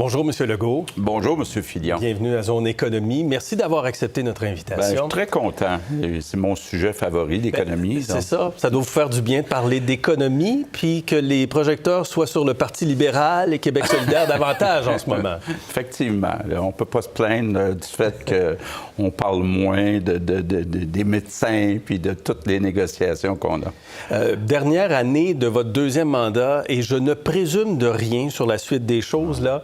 Bonjour, M. Legault. Bonjour, M. Filion. Bienvenue à Zone Économie. Merci d'avoir accepté notre invitation. Je suis très content. C'est mon sujet favori, l'économie. C'est ça. Ça doit vous faire du bien de parler d'économie, puis que les projecteurs soient sur le Parti libéral et Québec solidaire davantage en ce moment. Effectivement. On ne peut pas se plaindre du fait qu'on parle moins des médecins puis de toutes les négociations qu'on a. Dernière année de votre deuxième mandat, et je ne présume de rien sur la suite des choses, là.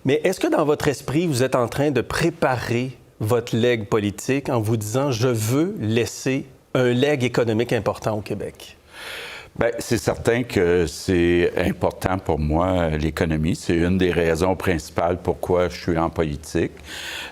Mais est-ce que dans votre esprit, vous êtes en train de préparer votre legs politique en vous disant « Je veux laisser un legs économique important au Québec ». Bien, c'est certain que c'est important pour moi, l'économie. C'est une des raisons principales pourquoi je suis en politique.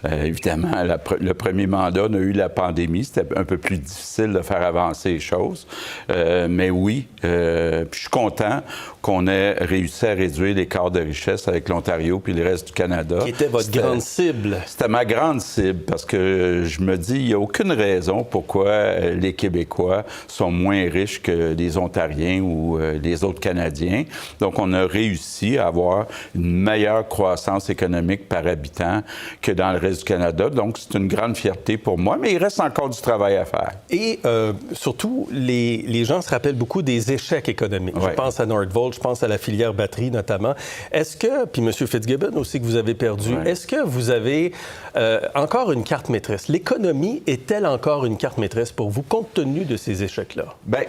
Évidemment, le premier mandat, on a eu la pandémie. C'était un peu plus difficile de faire avancer les choses. Mais oui, puis je suis content qu'on ait réussi à réduire l'écart de richesse avec l'Ontario puis le reste du Canada. Qui était votre grande cible. C'était ma grande cible parce que je me dis, il n'y a aucune raison pourquoi les Québécois sont moins riches que les Ontariens ou les autres Canadiens. Donc, on a réussi à avoir une meilleure croissance économique par habitant que dans le reste du Canada. Donc, c'est une grande fierté pour moi, mais il reste encore du travail à faire. Et surtout, les gens se rappellent beaucoup des échecs économiques. Ouais. Je pense à Nordvolt, je pense à la filière batterie notamment. Est-ce que, puis M. Fitzgibbon aussi que vous avez perdu, ouais. Est-ce que vous avez encore une carte maîtresse? L'économie est-elle encore une carte maîtresse pour vous, compte tenu de ces échecs-là? Bien,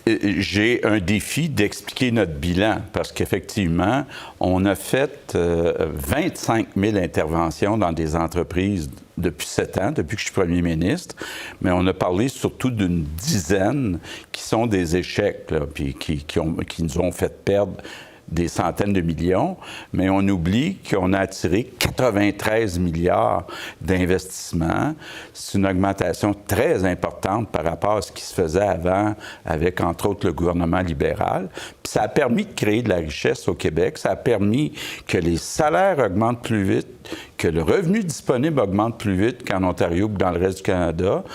j'ai un défi d'expliquer notre bilan parce qu'effectivement, on a fait 25 000 interventions dans des entreprises depuis 7 ans, depuis que je suis premier ministre, mais on a parlé surtout d'une dizaine qui sont des échecs, là, puis qui nous ont fait perdre des centaines de millions, mais on oublie qu'on a attiré 93 milliards d'investissements. C'est une augmentation très importante par rapport à ce qui se faisait avant avec, entre autres, le gouvernement libéral. Puis ça a permis de créer de la richesse au Québec. Ça a permis que les salaires augmentent plus vite, que le revenu disponible augmente plus vite qu'en Ontario ou dans le reste du Canada.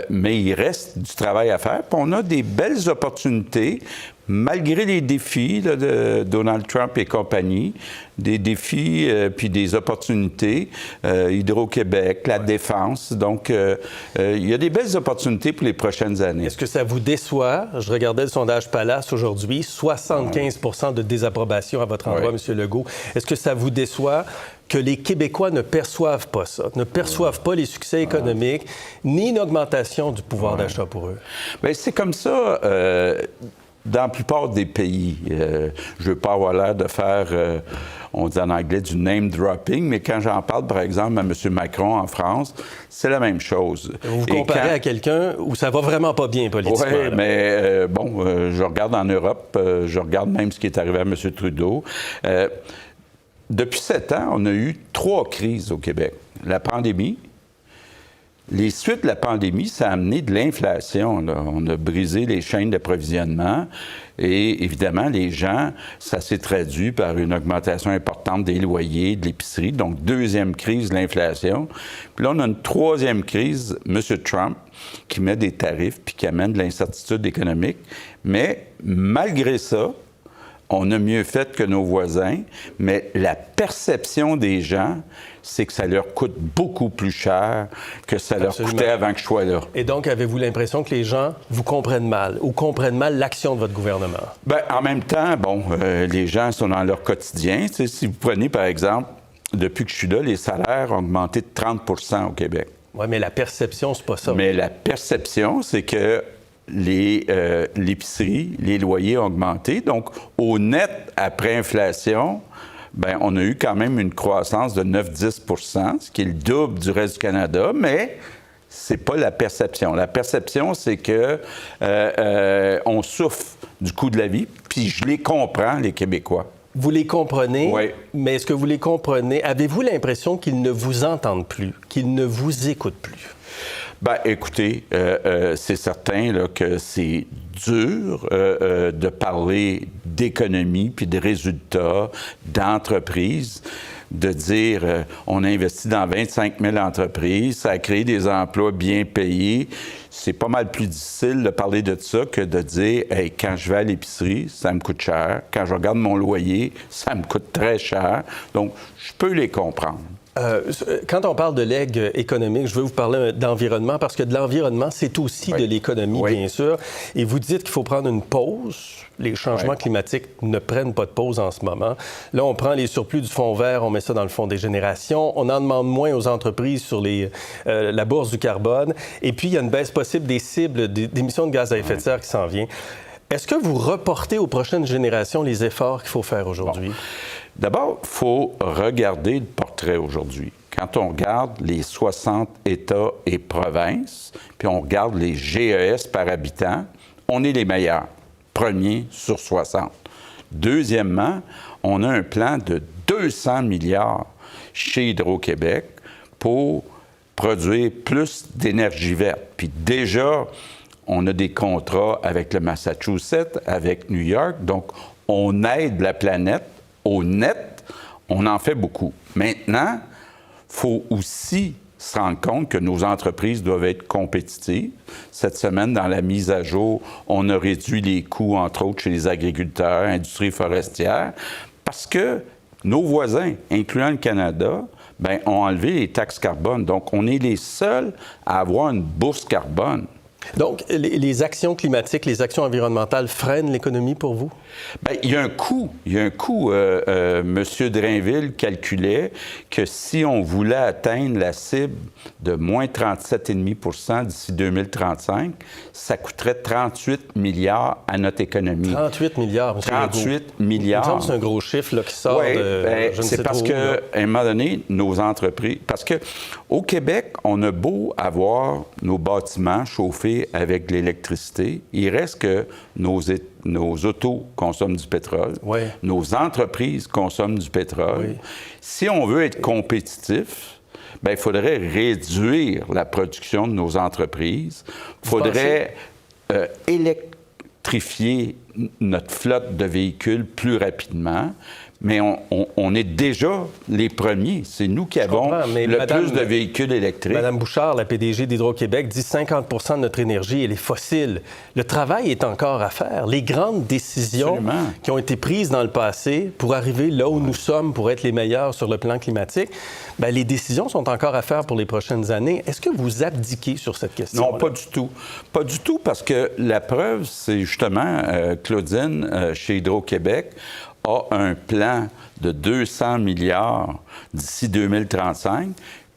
Mais il reste du travail à faire. Puis on a des belles opportunités malgré les défis là, de Donald Trump et compagnie, des défis puis des opportunités, Hydro-Québec, la défense. Donc, il y a des belles opportunités pour les prochaines années. Est-ce que ça vous déçoit? Je regardais le sondage Palace aujourd'hui, 75 de désapprobation à votre endroit, M. Legault. Est-ce que ça vous déçoit que les Québécois ne perçoivent pas ça, ne perçoivent pas les succès économiques, ni une augmentation du pouvoir d'achat pour eux? Bien, c'est comme ça. Dans la plupart des pays, je ne veux pas avoir l'air de faire, on dit en anglais, du name dropping, mais quand j'en parle, par exemple, à M. Macron en France, c'est la même chose. Vous vous comparez à quelqu'un où ça va vraiment pas bien politiquement. Oui, mais je regarde en Europe, je regarde même ce qui est arrivé à M. Trudeau. Depuis 7 ans, on a eu 3 crises au Québec. La pandémie. Les suites de la pandémie, ça a amené de l'inflation. Là. On a brisé les chaînes d'approvisionnement et évidemment, les gens, ça s'est traduit par une augmentation importante des loyers, de l'épicerie. Donc, deuxième crise, l'inflation. Puis là, on a une troisième crise, M. Trump, qui met des tarifs puis qui amène de l'incertitude économique. Mais malgré ça, on a mieux fait que nos voisins, mais la perception des gens, c'est que ça leur coûte beaucoup plus cher que ça leur coûtait avant que je sois là. Et donc, avez-vous l'impression que les gens vous comprennent mal ou comprennent mal l'action de votre gouvernement? Bien, en même temps, les gens sont dans leur quotidien. Tu sais, si vous prenez, par exemple, depuis que je suis là, les salaires ont augmenté de 30 % au Québec. Oui, mais la perception, c'est pas ça. Mais la perception, c'est que l'épicerie, les loyers ont augmenté. Donc, au net, après inflation, bien, on a eu quand même une croissance de 9-10 %, ce qui est le double du reste du Canada, mais c'est pas la perception. La perception, c'est que on souffre du coût de la vie, puis je les comprends, les Québécois. Vous les comprenez, oui. Mais est-ce que vous les comprenez? Avez-vous l'impression qu'ils ne vous entendent plus, qu'ils ne vous écoutent plus? Bien, écoutez, c'est certain là, que c'est dur de parler d'économie puis de résultats, d'entreprise, de dire on a investi dans 25 000 entreprises, ça a créé des emplois bien payés. c'est pas mal plus difficile de parler de ça que de dire hey, quand je vais à l'épicerie, ça me coûte cher. Quand je regarde mon loyer, ça me coûte très cher. Donc, je peux les comprendre. Quand on parle de legs économique, je veux vous parler d'environnement parce que de l'environnement, c'est aussi de l'économie, bien sûr. Et vous dites qu'il faut prendre une pause. Les changements climatiques ne prennent pas de pause en ce moment. Là, on prend les surplus du fonds vert, on met ça dans le fonds des générations. On en demande moins aux entreprises sur la bourse du carbone. Et puis, il y a une baisse possible des cibles d'émissions de gaz à effet de serre qui s'en vient. Est-ce que vous reportez aux prochaines générations les efforts qu'il faut faire aujourd'hui? Bon. D'abord, il faut regarder le portrait aujourd'hui. Quand on regarde les 60 États et provinces, puis on regarde les GES par habitant, on est les meilleurs. Premier sur 60. Deuxièmement, on a un plan de 200 milliards chez Hydro-Québec pour produire plus d'énergie verte. Puis déjà, on a des contrats avec le Massachusetts, avec New York, donc on aide la planète au net, on en fait beaucoup. Maintenant, il faut aussi se rendre compte que nos entreprises doivent être compétitives. Cette semaine, dans la mise à jour, on a réduit les coûts, entre autres, chez les agriculteurs, industrie forestière, parce que nos voisins, incluant le Canada, bien, ont enlevé les taxes carbone. Donc, on est les seuls à avoir une bourse carbone. Donc, les actions climatiques, les actions environnementales freinent l'économie pour vous? Bien, il y a un coût. M. Drainville calculait que si on voulait atteindre la cible de moins 37,5 d'ici 2035, ça coûterait 38 milliards à notre économie. 38 milliards, M. 38 milliards. Il me semble que c'est un gros chiffre là, qui sort de... c'est parce qu'à un moment donné, nos entreprises... Parce qu'au Québec, on a beau avoir nos bâtiments chauffés avec de l'électricité, il reste que nos autos consomment du pétrole, nos entreprises consomment du pétrole. Oui. Si on veut être compétitif, bien, il faudrait réduire la production de nos entreprises. Il faudrait électrifier notre flotte de véhicules plus rapidement. Mais on est déjà les premiers. C'est nous qui avons plus de véhicules électriques. Mme Bouchard, la PDG d'Hydro-Québec, dit 50 de notre énergie, elle est fossile. Le travail est encore à faire. Les grandes décisions qui ont été prises dans le passé pour arriver là où nous sommes, pour être les meilleurs sur le plan climatique, bien, les décisions sont encore à faire pour les prochaines années. Est-ce que vous abdiquez sur cette question? Non, pas du tout. Pas du tout, parce que la preuve, c'est justement Claudine, chez Hydro-Québec, a un plan de 200 milliards d'ici 2035,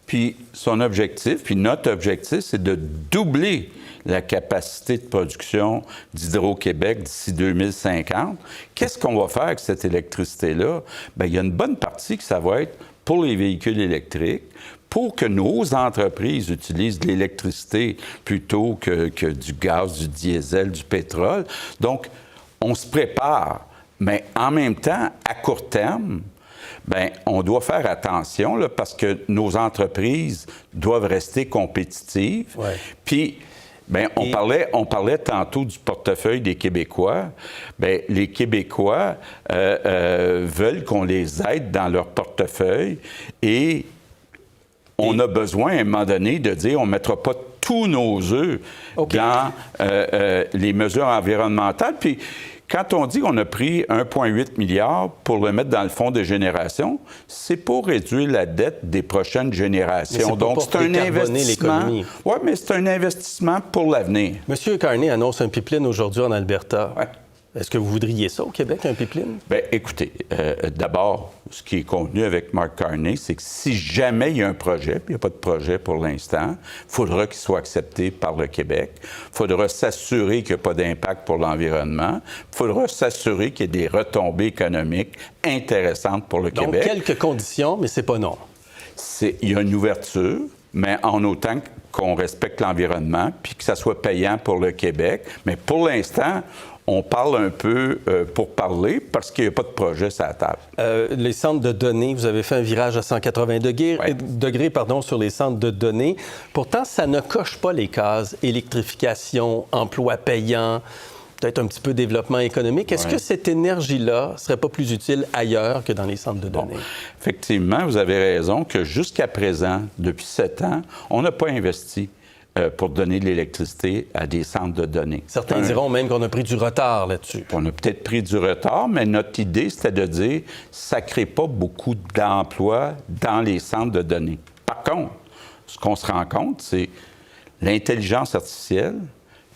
puis son objectif, puis notre objectif, c'est de doubler la capacité de production d'Hydro-Québec d'ici 2050. Qu'est-ce qu'on va faire avec cette électricité-là? Bien, il y a une bonne partie que ça va être pour les véhicules électriques, pour que nos entreprises utilisent de l'électricité plutôt que du gaz, du diesel, du pétrole. Donc, on se prépare. Mais en même temps, à court terme, bien, on doit faire attention là, parce que nos entreprises doivent rester compétitives. Ouais. Puis, bien, on parlait tantôt du portefeuille des Québécois. Bien, les Québécois veulent qu'on les aide dans leur portefeuille et on a besoin, à un moment donné, de dire on ne mettra pas tous nos œufs dans les mesures environnementales. Puis, quand on dit qu'on a pris 1,8 milliard pour le mettre dans le fonds de génération, c'est pour réduire la dette des prochaines générations. Donc, c'est un investissement. Oui, mais c'est un investissement pour l'avenir. M. Carney annonce un pipeline aujourd'hui en Alberta. Ouais. Est-ce que vous voudriez ça au Québec, un pipeline? Bien, écoutez, d'abord, ce qui est convenu avec Mark Carney, c'est que si jamais il y a un projet, puis il n'y a pas de projet pour l'instant, il faudra qu'il soit accepté par le Québec. Il faudra s'assurer qu'il n'y a pas d'impact pour l'environnement. Il faudra s'assurer qu'il y ait des retombées économiques intéressantes pour le Québec. Donc, quelques conditions, mais c'est pas non. Il y a une ouverture, mais en autant qu'on respecte l'environnement, puis que ça soit payant pour le Québec. Mais pour l'instant, on parle un peu pour parler parce qu'il n'y a pas de projet sur la table. Les centres de données, vous avez fait un virage à 180 degrés sur les centres de données. Pourtant, ça ne coche pas les cases électrification, emploi payant, peut-être un petit peu développement économique. Est-ce que cette énergie-là ne serait pas plus utile ailleurs que dans les centres de données? Effectivement, vous avez raison que jusqu'à présent, depuis 7 ans, on n'a pas investi pour donner de l'électricité à des centres de données. Certains diront même qu'on a pris du retard là-dessus. On a peut-être pris du retard, mais notre idée, c'était de dire ça ne crée pas beaucoup d'emplois dans les centres de données. Par contre, ce qu'on se rend compte, c'est l'intelligence artificielle,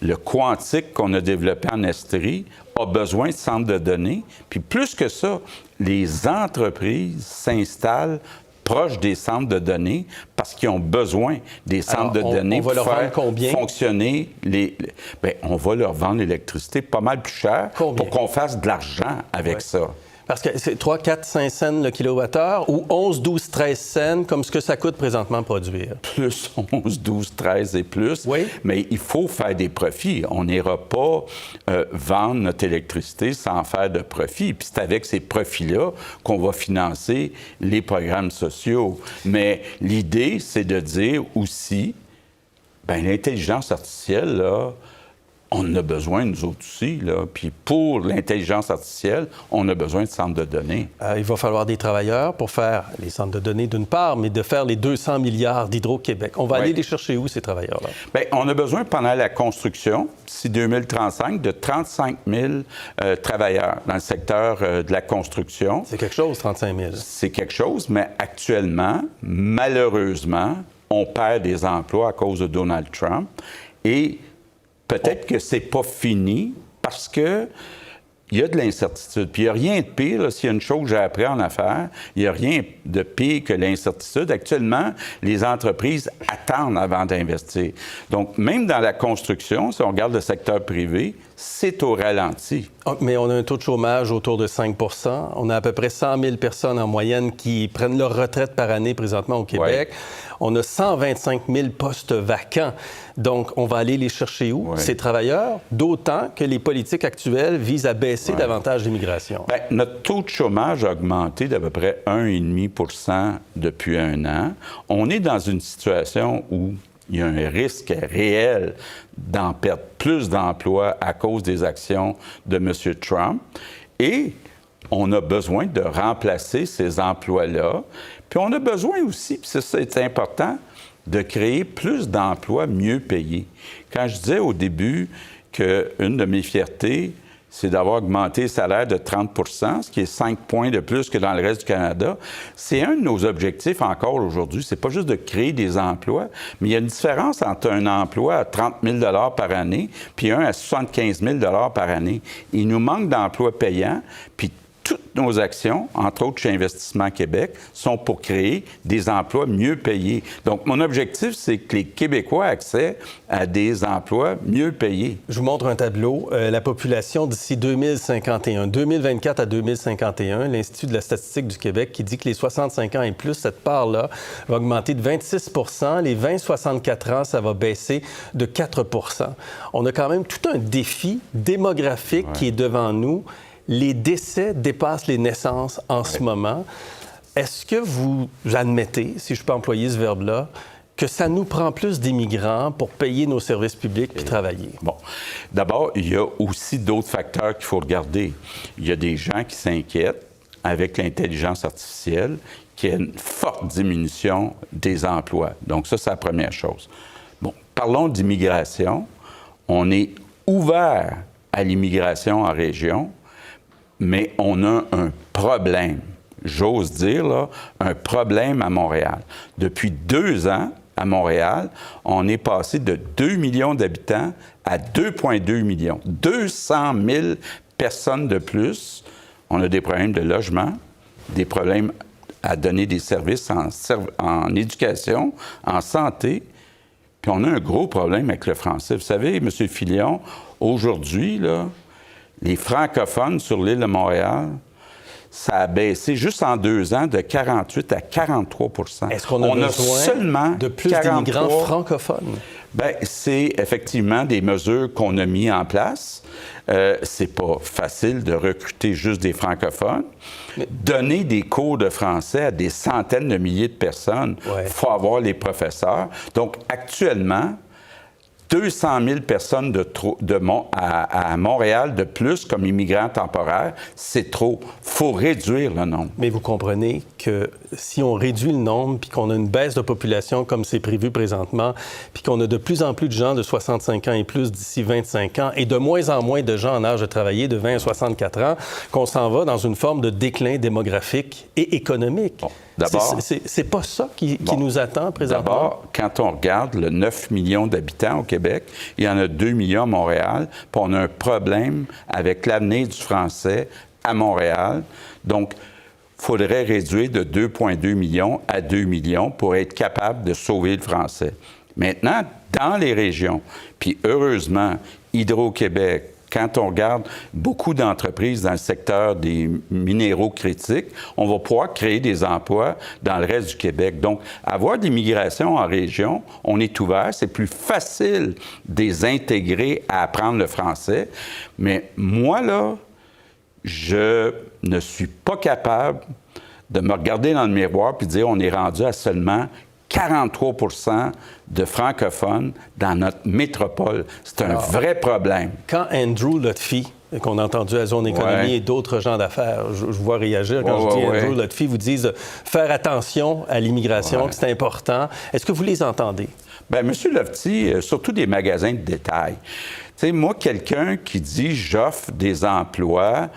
le quantique qu'on a développé en Estrie a besoin de centres de données. Puis plus que ça, les entreprises s'installent proches des centres de données parce qu'ils ont besoin des centres de données pour faire fonctionner Bien, on va leur vendre l'électricité pas mal plus cher pour qu'on fasse de l'argent avec ça. Parce que c'est 3, 4, 5 cents le kilowattheure ou 11, 12, 13 cents comme ce que ça coûte présentement produire? Plus 11, 12, 13 et plus. Oui. Mais il faut faire des profits. On n'ira pas vendre notre électricité sans faire de profit. Puis c'est avec ces profits-là qu'on va financer les programmes sociaux. Mais l'idée, c'est de dire aussi, bien, l'intelligence artificielle, là, on en a besoin, nous autres aussi. Là. Puis pour l'intelligence artificielle, on a besoin de centres de données. Il va falloir des travailleurs pour faire les centres de données d'une part, mais de faire les 200 milliards d'Hydro-Québec. On va aller les chercher où, ces travailleurs-là? Bien, on a besoin, pendant la construction, d'ici 2035, de 35 000 travailleurs dans le secteur de la construction. C'est quelque chose, 35 000. C'est quelque chose, mais actuellement, malheureusement, on perd des emplois à cause de Donald Trump. Et peut-être que c'est pas fini parce que il y a de l'incertitude. Puis il n'y a rien de pire, s'il y a une chose que j'ai appris en affaires, il n'y a rien de pire que l'incertitude. Actuellement, les entreprises attendent avant d'investir. Donc, même dans la construction, si on regarde le secteur privé, c'est au ralenti. Mais on a un taux de chômage autour de 5 %. On a à peu près 100 000 personnes en moyenne qui prennent leur retraite par année présentement au Québec. Ouais. On a 125 000 postes vacants. Donc, on va aller les chercher où, ces travailleurs? D'autant que les politiques actuelles visent à baisser davantage l'immigration. Bien, notre taux de chômage a augmenté d'à peu près 1,5 % depuis un an. On est dans une situation où il y a un risque réel d'en perdre plus d'emplois à cause des actions de M. Trump. Et on a besoin de remplacer ces emplois-là. Puis on a besoin aussi, puis ça c'est important, de créer plus d'emplois mieux payés. Quand je disais au début qu'une de mes fiertés, c'est d'avoir augmenté le salaire de 30 %, ce qui est 5 points de plus que dans le reste du Canada. C'est un de nos objectifs encore aujourd'hui. C'est pas juste de créer des emplois, mais il y a une différence entre un emploi à 30 000 $ par année puis un à 75 000 $ par année. Il nous manque d'emplois payants, puis toutes nos actions, entre autres chez Investissement Québec, sont pour créer des emplois mieux payés. Donc, mon objectif, c'est que les Québécois aient accès à des emplois mieux payés. Je vous montre un tableau. La population d'ici 2051, 2024 à 2051, l'Institut de la statistique du Québec qui dit que les 65 ans et plus, cette part-là va augmenter de 26 %. Les 20-64 ans, ça va baisser de 4 % On a quand même tout un défi démographique qui est devant nous. Les décès dépassent les naissances en ce moment. Est-ce que vous admettez, si je peux employer ce verbe-là, que ça nous prend plus d'immigrants pour payer nos services publics puis travailler? Bon. D'abord, il y a aussi d'autres facteurs qu'il faut regarder. Il y a des gens qui s'inquiètent avec l'intelligence artificielle qu'il y a une forte diminution des emplois. Donc ça, c'est la première chose. Bon, parlons d'immigration. On est ouvert à l'immigration en région, mais on a un problème, j'ose dire, là, un problème à Montréal. Depuis 2 ans, à Montréal, on est passé de 2 millions d'habitants à 2,2 millions. 200 000 personnes de plus. On a des problèmes de logement, des problèmes à donner des services en éducation, en santé, puis on a un gros problème avec le français. Vous savez, M. Filion, aujourd'hui, là, les francophones sur l'île de Montréal, ça a baissé juste en 2 ans de 48 à 43 %. Est-ce qu'on a besoin de plus d'immigrants francophones? Bien, c'est effectivement des mesures qu'on a mises en place. C'est pas facile de recruter juste des francophones. Donner des cours de français à des centaines de milliers de personnes, il faut avoir les professeurs. Donc, actuellement, 200 000 personnes à Montréal de plus comme immigrants temporaires, c'est trop. Il faut réduire le nombre. Mais vous comprenez que si on réduit le nombre, puis qu'on a une baisse de population comme c'est prévu présentement, puis qu'on a de plus en plus de gens de 65 ans et plus d'ici 25 ans, et de moins en moins de gens en âge de travailler de 20 à 64 ans, qu'on s'en va dans une forme de déclin démographique et économique. Bon. D'abord, c'est pas ça qui nous attend présentement? D'abord, quand on regarde le 9 millions d'habitants au Québec, il y en a 2 millions à Montréal, puis on a un problème avec l'avenir du français à Montréal. Donc, il faudrait réduire de 2,2 millions à 2 millions pour être capable de sauver le français. Maintenant, dans les régions, puis heureusement, Hydro-Québec, quand on regarde beaucoup d'entreprises dans le secteur des minéraux critiques, on va pouvoir créer des emplois dans le reste du Québec. Donc, avoir de l'immigration en région, on est ouvert, c'est plus facile de les intégrer à apprendre le français. Mais moi, là, je ne suis pas capable de me regarder dans le miroir puis de dire on est rendu à seulement 43 % de francophones dans notre métropole. C'est un vrai problème. Quand Andrew Lutfy, qu'on a entendu à Zone Économie, et d'autres gens d'affaires, je vous vois réagir quand je dis Andrew Lutfy, vous disent de faire attention à l'immigration, que c'est important. Est-ce que vous les entendez? Bien, M. Lutfy, surtout des magasins de détail. Tu sais, moi, quelqu'un qui dit « j'offre des emplois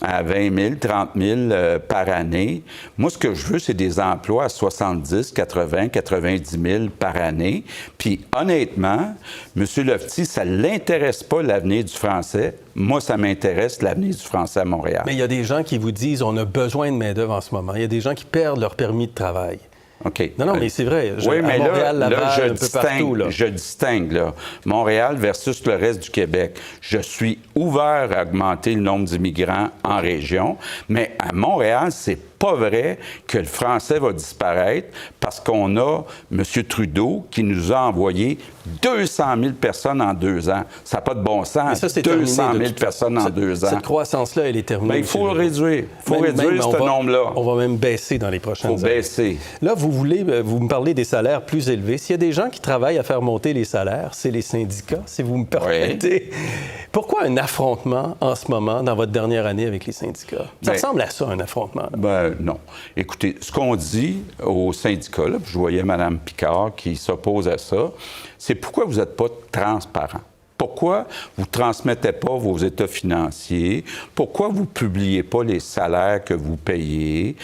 à 20 000, 30 000 par année », moi, ce que je veux, c'est des emplois à 70, 80, 90 000 par année. Puis, honnêtement, M. Lutfy, ça ne l'intéresse pas l'avenir du français. Moi, ça m'intéresse l'avenir du français à Montréal. Mais il y a des gens qui vous disent « on a besoin de main-d'œuvre en ce moment ». Il y a des gens qui perdent leur permis de travail. OK. Non, mais c'est vrai. Oui, mais Montréal, là, un peu partout, là. Je distingue, là, Montréal versus le reste du Québec. Je suis ouvert à augmenter le nombre d'immigrants en région, mais à Montréal, c'est pas vrai que le français va disparaître parce qu'on a M. Trudeau qui nous a envoyé 200 000 personnes en 2 ans. Ça n'a pas de bon sens. Ça, 200 000 personnes en 2 ans. Cette croissance-là, elle est terminée. Bien, il faut le réduire. Il faut réduire ce nombre-là. On va même baisser dans les prochaines années. Il faut baisser. Là, vous me parlez des salaires plus élevés. S'il y a des gens qui travaillent à faire monter les salaires, c'est les syndicats, si vous me permettez. Oui. Pourquoi un affrontement en ce moment, dans votre dernière année avec les syndicats? Ça ressemble à ça, un affrontement. Non. Écoutez, ce qu'on dit aux syndicats, là, je voyais Mme Picard qui s'oppose à ça, c'est pourquoi vous n'êtes pas transparent. Pourquoi vous ne transmettez pas vos états financiers? Pourquoi vous ne publiez pas les salaires que vous payez?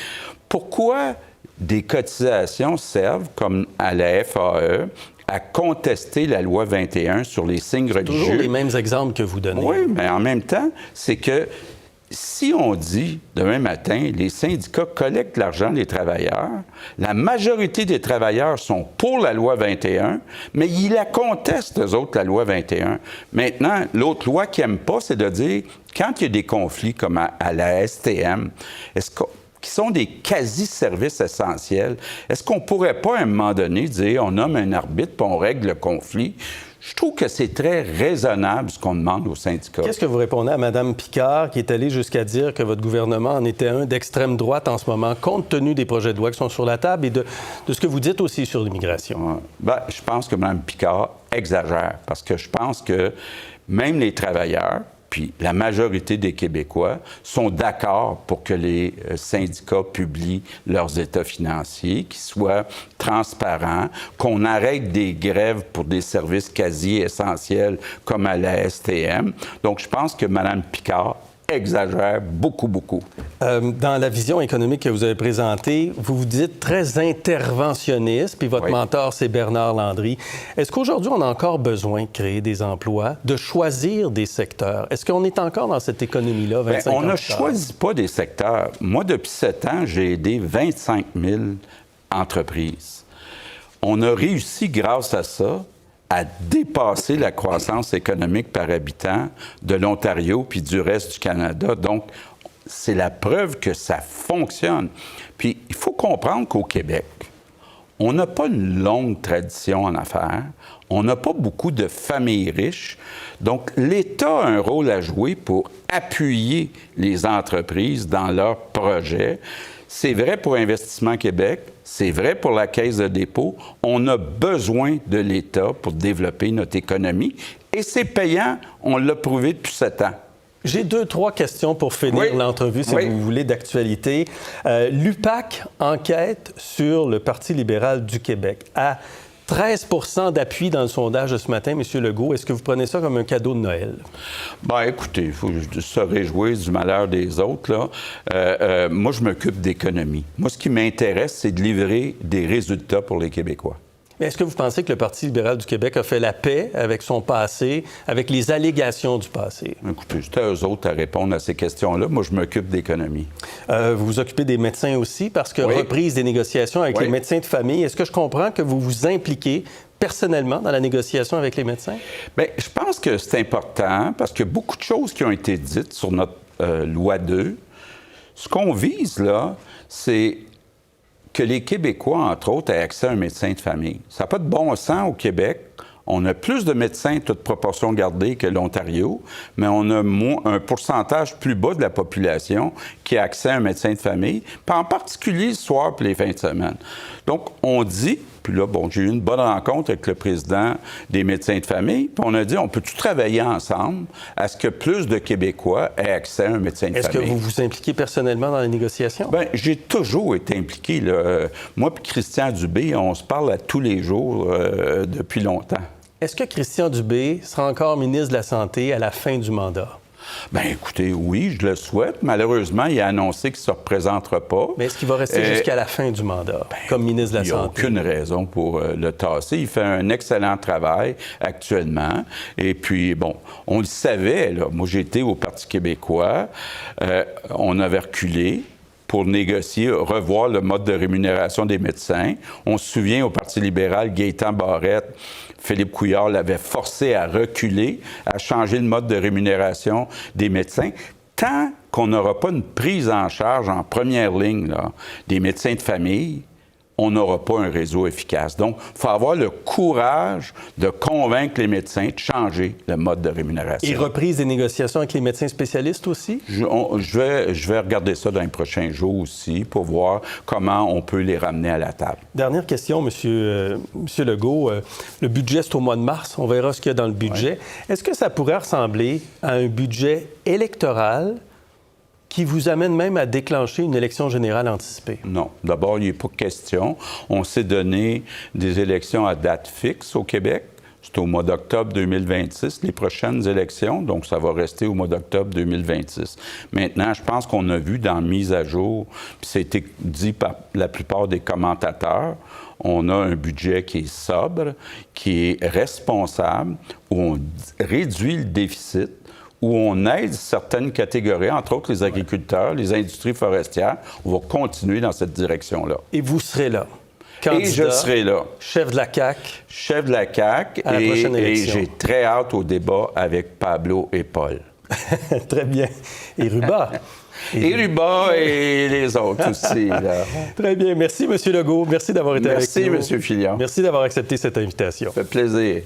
Pourquoi des cotisations servent, comme à la FAE, à contester la loi 21 sur les signes religieux? Toujours les mêmes exemples que vous donnez. Oui, mais en même temps, c'est que si on dit, demain matin, les syndicats collectent l'argent des travailleurs, la majorité des travailleurs sont pour la loi 21, mais ils la contestent, eux autres, la loi 21. Maintenant, l'autre loi qu'ils n'aiment pas, c'est de dire, quand il y a des conflits comme à la STM, qui sont des quasi-services essentiels, est-ce qu'on ne pourrait pas, à un moment donné, dire, on nomme un arbitre puis on règle le conflit? Je trouve que c'est très raisonnable ce qu'on demande aux syndicats. Qu'est-ce que vous répondez à Mme Picard, qui est allée jusqu'à dire que votre gouvernement en était un d'extrême droite en ce moment, compte tenu des projets de loi qui sont sur la table et de ce que vous dites aussi sur l'immigration? Bien, je pense que Mme Picard exagère, parce que je pense que même les travailleurs, puis la majorité des Québécois sont d'accord pour que les syndicats publient leurs états financiers, qu'ils soient transparents, qu'on arrête des grèves pour des services quasi essentiels comme à la STM. Donc, je pense que Mme Picard exagère beaucoup, beaucoup. Dans la vision économique que vous avez présentée, vous vous dites très interventionniste, puis votre mentor, c'est Bernard Landry. Est-ce qu'aujourd'hui, on a encore besoin de créer des emplois, de choisir des secteurs? Est-ce qu'on est encore dans cette économie-là, 25 ans? On ne choisit pas des secteurs. Moi, depuis 7 ans, j'ai aidé 25 000 entreprises. On a réussi, grâce à ça, à dépasser la croissance économique par habitant de l'Ontario puis du reste du Canada. Donc, c'est la preuve que ça fonctionne. Puis, il faut comprendre qu'au Québec, on n'a pas une longue tradition en affaires. On n'a pas beaucoup de familles riches. Donc, l'État a un rôle à jouer pour appuyer les entreprises dans leurs projets. C'est vrai pour Investissement Québec, c'est vrai pour la Caisse de dépôt. On a besoin de l'État pour développer notre économie et c'est payant, on l'a prouvé depuis 7 ans. J'ai 2-3 questions pour finir l'entrevue, si vous voulez, d'actualité. L'UPAC enquête sur le Parti libéral du Québec. À 13 % d'appui dans le sondage de ce matin, M. Legault. Est-ce que vous prenez ça comme un cadeau de Noël? Bien, écoutez, il faut se réjouir du malheur des autres, là. Moi, je m'occupe d'économie. Moi, ce qui m'intéresse, c'est de livrer des résultats pour les Québécois. Mais est-ce que vous pensez que le Parti libéral du Québec a fait la paix avec son passé, avec les allégations du passé? Écoutez, c'est à eux autres à répondre à ces questions-là. Moi, je m'occupe d'économie. Vous vous occupez des médecins aussi, parce que reprise des négociations avec les médecins de famille, est-ce que je comprends que vous vous impliquez personnellement dans la négociation avec les médecins? Bien, je pense que c'est important, parce qu'il y a beaucoup de choses qui ont été dites sur notre loi 2. Ce qu'on vise, là, c'est que les Québécois, entre autres, aient accès à un médecin de famille. Ça n'a pas de bon sens au Québec. On a plus de médecins, toute proportion gardée, que l'Ontario, mais on a un pourcentage plus bas de la population qui a accès à un médecin de famille, puis en particulier le soir et les fins de semaine. Donc, on dit, puis là, bon, j'ai eu une bonne rencontre avec le président des médecins de famille, puis on a dit, on peut-tu travailler ensemble à ce que plus de Québécois aient accès à un médecin de famille? Est-ce que vous vous impliquez personnellement dans les négociations? Bien, j'ai toujours été impliqué, là. Moi et Christian Dubé, on se parle à tous les jours depuis longtemps. Est-ce que Christian Dubé sera encore ministre de la Santé à la fin du mandat? Bien, écoutez, oui, je le souhaite. Malheureusement, il a annoncé qu'il ne se représentera pas. Mais est-ce qu'il va rester jusqu'à la fin du mandat, comme ministre de la Santé? Il n'y a aucune raison pour le tasser. Il fait un excellent travail actuellement. Et puis, bon, on le savait, là. Moi, j'étais au Parti québécois. On avait reculé pour négocier, revoir le mode de rémunération des médecins. On se souvient, au Parti libéral, Gaétan Barrette, Philippe Couillard l'avait forcé à reculer, à changer le mode de rémunération des médecins. Tant qu'on n'aura pas une prise en charge en première ligne là, des médecins de famille, on n'aura pas un réseau efficace. Donc, il faut avoir le courage de convaincre les médecins de changer le mode de rémunération. Et reprise des négociations avec les médecins spécialistes aussi? Je vais regarder ça dans les prochains jours aussi pour voir comment on peut les ramener à la table. Dernière question, Monsieur Legault. Le budget, c'est au mois de mars. On verra ce qu'il y a dans le budget. Ouais. Est-ce que ça pourrait ressembler à un budget électoral qui vous amène même à déclencher une élection générale anticipée? Non. D'abord, il n'est pas question. On s'est donné des élections à date fixe au Québec. C'est au mois d'octobre 2026, les prochaines élections, donc ça va rester au mois d'octobre 2026. Maintenant, je pense qu'on a vu dans mise à jour, puis ça a été dit par la plupart des commentateurs, on a un budget qui est sobre, qui est responsable, où on réduit le déficit, où on aide certaines catégories, entre autres les agriculteurs, les industries forestières. On va continuer dans cette direction-là. Et vous serez là? Candidat, et je serai là. Chef de la CAQ. Chef de la CAQ. À la prochaine élection. Et j'ai très hâte au débat avec Pablo et Paul. Très bien. Et Ruba. Et Ruba et les autres aussi. Là. Très bien. Merci, M. Legault. Merci d'avoir été avec nous. Merci, M. Fillon. Merci d'avoir accepté cette invitation. Ça fait plaisir.